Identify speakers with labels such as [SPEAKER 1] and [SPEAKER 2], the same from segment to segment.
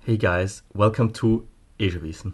[SPEAKER 1] Hey guys, welcome to Wissen.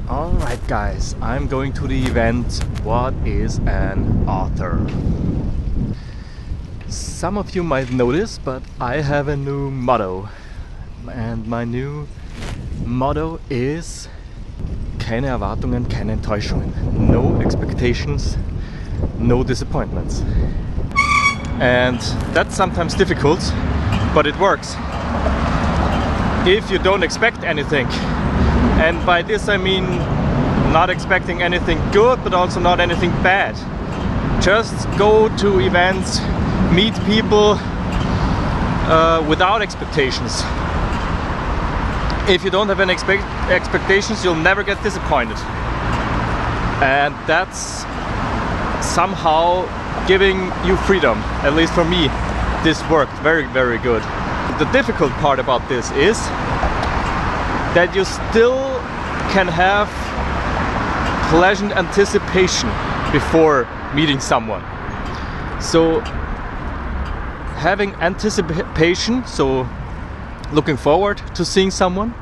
[SPEAKER 1] Alright guys, I'm going to the event What is an Author? Some of you might know this, but I have a new motto. And my new motto is keine Erwartungen, keine Enttäuschungen. No expectations, no disappointments. And that's sometimes difficult, but it works. If you don't expect anything. And by this I mean not expecting anything good, but also not anything bad. Just go to events, meet people without expectations. If you don't have any expectations, you'll never get disappointed. And that's somehow giving you freedom. At least for me, this worked very, very good. The difficult part about this is that you still can have pleasant anticipation before meeting someone. So having anticipation, so looking forward to seeing someone,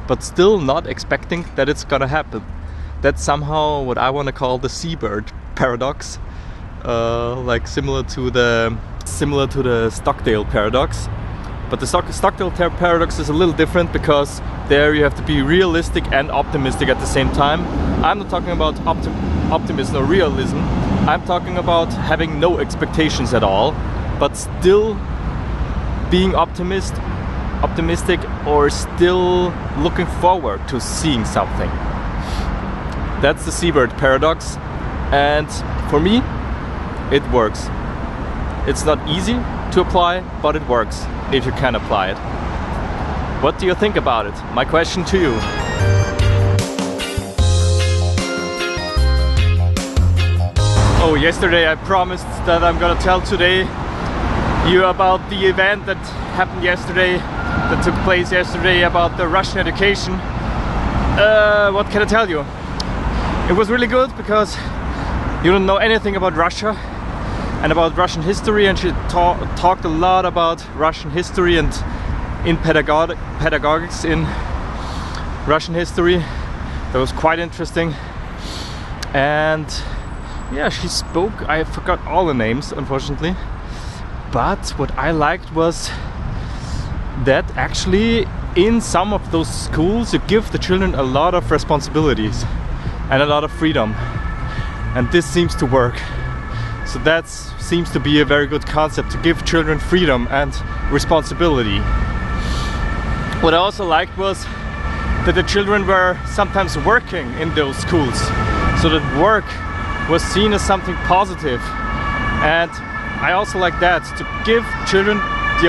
[SPEAKER 1] but still not expecting that it's gonna happen. That's somehow what I want to call the Seabird Paradox, like similar to the Stockdale Paradox. But the Stockdale Paradox is a little different because there you have to be realistic and optimistic at the same time. I'm not talking about optimism or realism. I'm talking about having no expectations at all, but still being optimistic or still looking forward to seeing something. That's the Seabird Paradox, and for me, it works. It's not easy to apply, but it works if you can apply it. What do you think about it? My question to you. Oh, yesterday I promised that I'm gonna tell today you about the event that happened yesterday, that took place yesterday about the Russian education. What can I tell you? It was really good because you don't know anything about Russia and about Russian history, and she talked a lot about Russian history and in pedagogics in Russian history. That was quite interesting. And yeah, she spoke, I forgot all the names unfortunately, but what I liked was that actually in some of those schools you give the children a lot of responsibilities and a lot of freedom, and this seems to work. So that seems to be a very good concept, to give children freedom and responsibility. What I also liked was that the children were sometimes working in those schools, so that work was seen as something positive. And I also like that, to give children the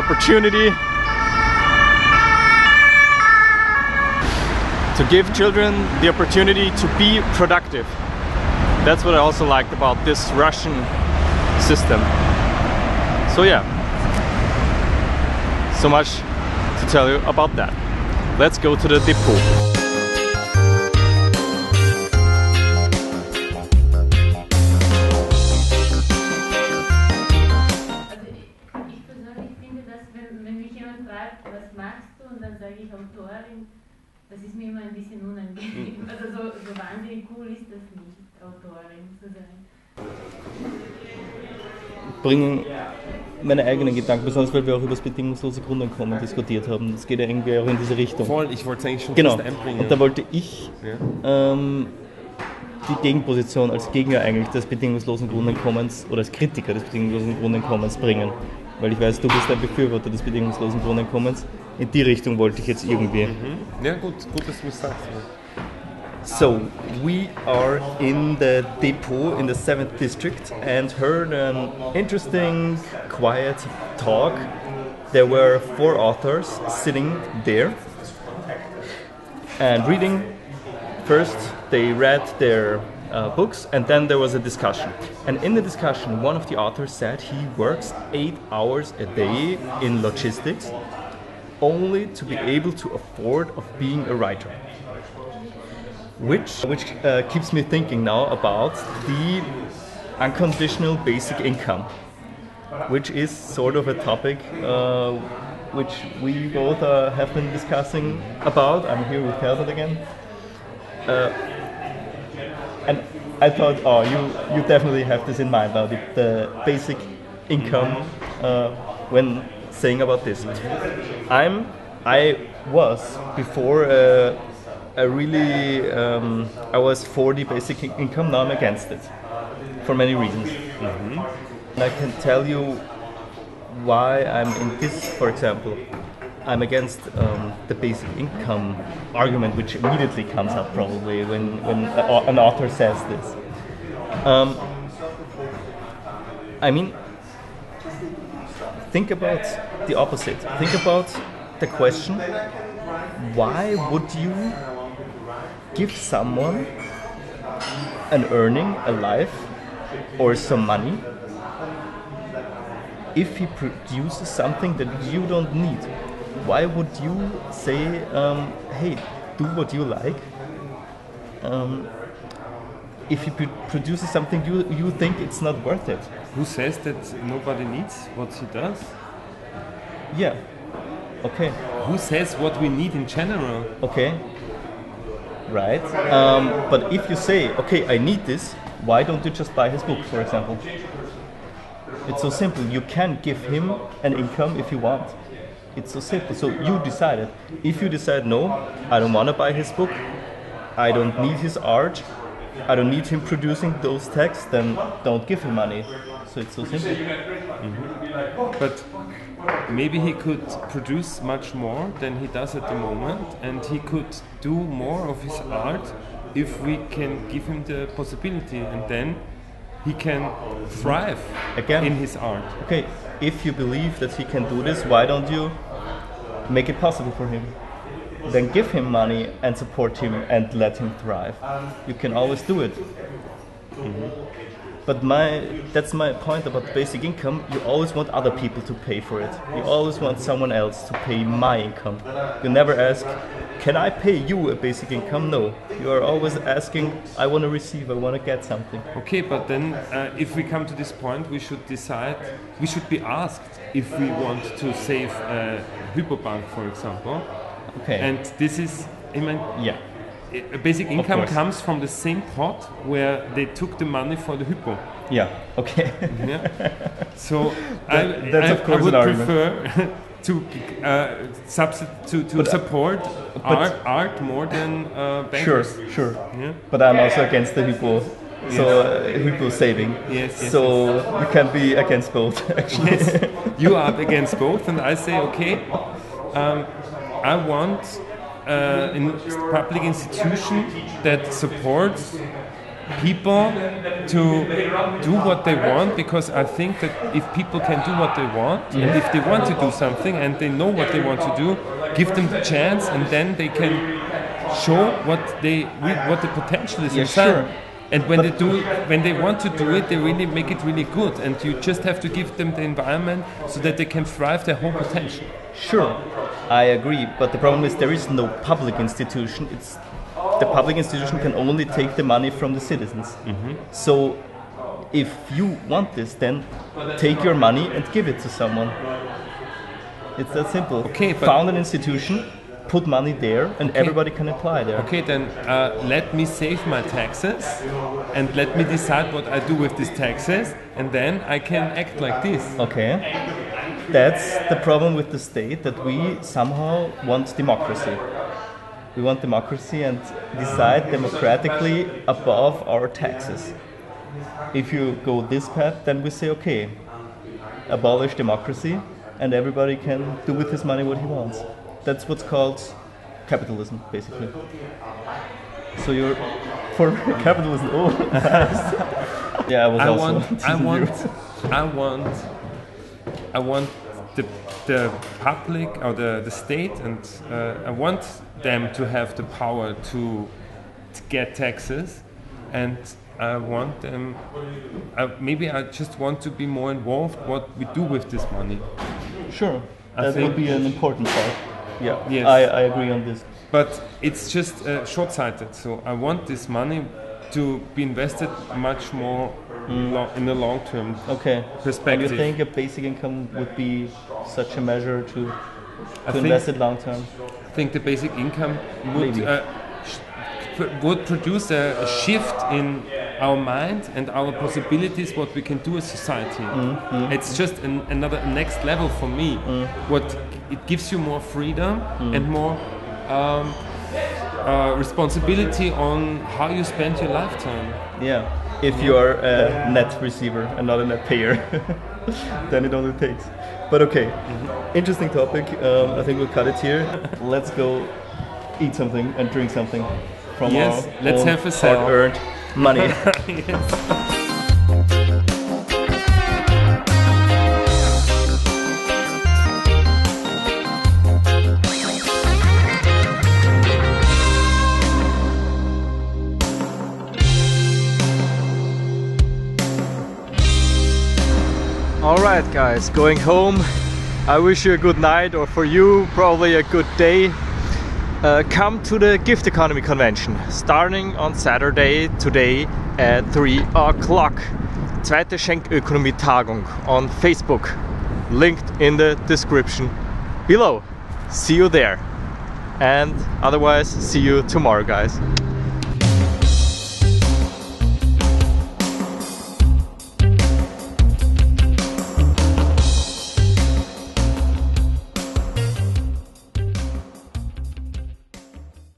[SPEAKER 1] opportunity to be productive. That's what I also liked about this Russian system. So yeah, so much to tell you about that. Let's go to the depot.
[SPEAKER 2] Ich persönlich finde, dass wenn mich jemand fragt, was machst du, und dann sage ich Autorin, das ist mir immer ein bisschen unangenehm. Also so wahnsinnig cool ist das nicht, Autorin zu sein.
[SPEAKER 3] Bringen meine eigenen Gedanken, besonders weil wir auch über das bedingungslose Grundeinkommen diskutiert haben. Das geht ja irgendwie auch in diese Richtung.
[SPEAKER 4] Voll, ich wollte es eigentlich schon
[SPEAKER 3] genau.
[SPEAKER 4] fast einbringen.
[SPEAKER 3] Und da wollte ich die Gegenposition als Gegner eigentlich des bedingungslosen Grundeinkommens oder als Kritiker des bedingungslosen Grundeinkommens bringen. Weil ich weiß, du bist ein Befürworter des bedingungslosen Grundeinkommens. In die Richtung wollte ich jetzt irgendwie.
[SPEAKER 4] Ja, gut, dass du mich sagst.
[SPEAKER 3] So, we are in the depot in the 7th district and heard an interesting, quiet talk. There were 4 authors sitting there and reading. First, they read their books, and then there was a discussion. And in the discussion, one of the authors said he works 8 hours a day in logistics only to be able to afford of being a writer. Which keeps me thinking now about the unconditional basic income, which is sort of a topic which we both have been discussing about. I'm here with Herbert again. And I thought, oh, you definitely have this in mind now, the basic income when saying about this. I was before I was for the basic income. Now I'm against it for many reasons. And I can tell you why I'm in this. For example, I'm against the basic income argument, which immediately comes up probably when an author says this. I mean, think about the opposite. Think about the question: why would you give someone an earning, a life, or some money if he produces something that you don't need? Why would you say, hey, do what you like, if he produces something you think it's not worth it?
[SPEAKER 4] Who says that nobody needs what he does?
[SPEAKER 3] Yeah. Okay.
[SPEAKER 4] Who says what we need in general?
[SPEAKER 3] Okay. Right. But if you say, okay, I need this, why don't you just buy his book, for example? It's so simple. You can give him an income if you want. It's so simple. So you decided. If you decide, no, I don't want to buy his book, I don't need his art, I don't need him producing those texts, then don't give him money. So it's so simple.
[SPEAKER 4] But maybe he could produce much more than he does at the moment, and he could do more of his art if we can give him the possibility, and then he can thrive
[SPEAKER 3] again
[SPEAKER 4] in his art.
[SPEAKER 3] Okay, if you believe that he can do this, why don't you make it possible for him? Then give him money and support him and let him thrive. You can always do it. But that's my point about basic income. You always want other people to pay for it. You always want someone else to pay my income. You never ask, can I pay you a basic income? No. You are always asking, I want to receive, I want to get something.
[SPEAKER 4] Okay, but then if we come to this point, we should decide, we should be asked if we want to save Hypobank, for example.
[SPEAKER 3] Okay.
[SPEAKER 4] And this is, I mean,
[SPEAKER 3] yeah.
[SPEAKER 4] A basic income comes from the same pot where they took the money for the Hypo.
[SPEAKER 3] Yeah, okay.
[SPEAKER 4] Yeah. So
[SPEAKER 3] that's of course
[SPEAKER 4] I would
[SPEAKER 3] an argument.
[SPEAKER 4] prefer to support art more than bankers.
[SPEAKER 3] Sure.
[SPEAKER 4] Yeah.
[SPEAKER 3] But I'm also against the Hypo. So Hypo saving.
[SPEAKER 4] Yes.
[SPEAKER 3] So you can be against both, actually.
[SPEAKER 4] Yes. You are against both, and I say, okay, I want a public institution that supports people to do what they want, because I think that if people can do what they want, and if they want to do something and they know what they want to do, give them the chance, and then they can show what the potential is inside.
[SPEAKER 3] Sure.
[SPEAKER 4] And when they want to do it, they really make it really good, and you just have to give them the environment so that they can thrive their whole potential.
[SPEAKER 3] Sure, I agree, but the problem is there is no public institution. The public institution can only take the money from the citizens. So if you want this, then take your money and give it to someone. It's that simple.
[SPEAKER 4] Okay, but
[SPEAKER 3] found an institution, put money there, and everybody can apply there.
[SPEAKER 4] Okay, then let me save my taxes and let me decide what I do with these taxes, and then I can act like this.
[SPEAKER 3] Okay. That's the problem with the state, that we somehow want democracy. We want democracy and decide democratically above our taxes. If you go this path, then we say, okay, abolish democracy and everybody can do with his money what he wants. That's what's called capitalism, basically. So you're for capitalism. Oh, nice. Yeah, I
[SPEAKER 4] want the public or the state, and I want them to have the power to get taxes, and I want them. Maybe I just want to be more involved what we do with this money.
[SPEAKER 3] Sure, that would be an important part. Yeah,
[SPEAKER 4] yes.
[SPEAKER 3] I agree on this.
[SPEAKER 4] But it's just short-sighted. So I want this money to be invested much more in the long-term perspective.
[SPEAKER 3] And you think a basic income would be such a measure to invest it long-term?
[SPEAKER 4] I think the basic income would produce a shift in our mind and our possibilities, what we can do as society. It's just another next level for me. What it gives you more freedom and more responsibility on how you spend your lifetime.
[SPEAKER 3] Yeah, if you are a net receiver and not a net payer, then it only takes. But okay, interesting topic. I think we'll cut it here. Let's go eat something and drink something from our
[SPEAKER 4] let's have a sale.
[SPEAKER 3] Hard-earned money.
[SPEAKER 4] Yes.
[SPEAKER 1] Alright guys, going home. I wish you a good night, or for you probably a good day. Come to the Gift Economy Convention, starting on Saturday today at 3 o'clock. Zweite Schenkökonomie-Tagung on Facebook, linked in the description below. See you there, and otherwise see you tomorrow guys.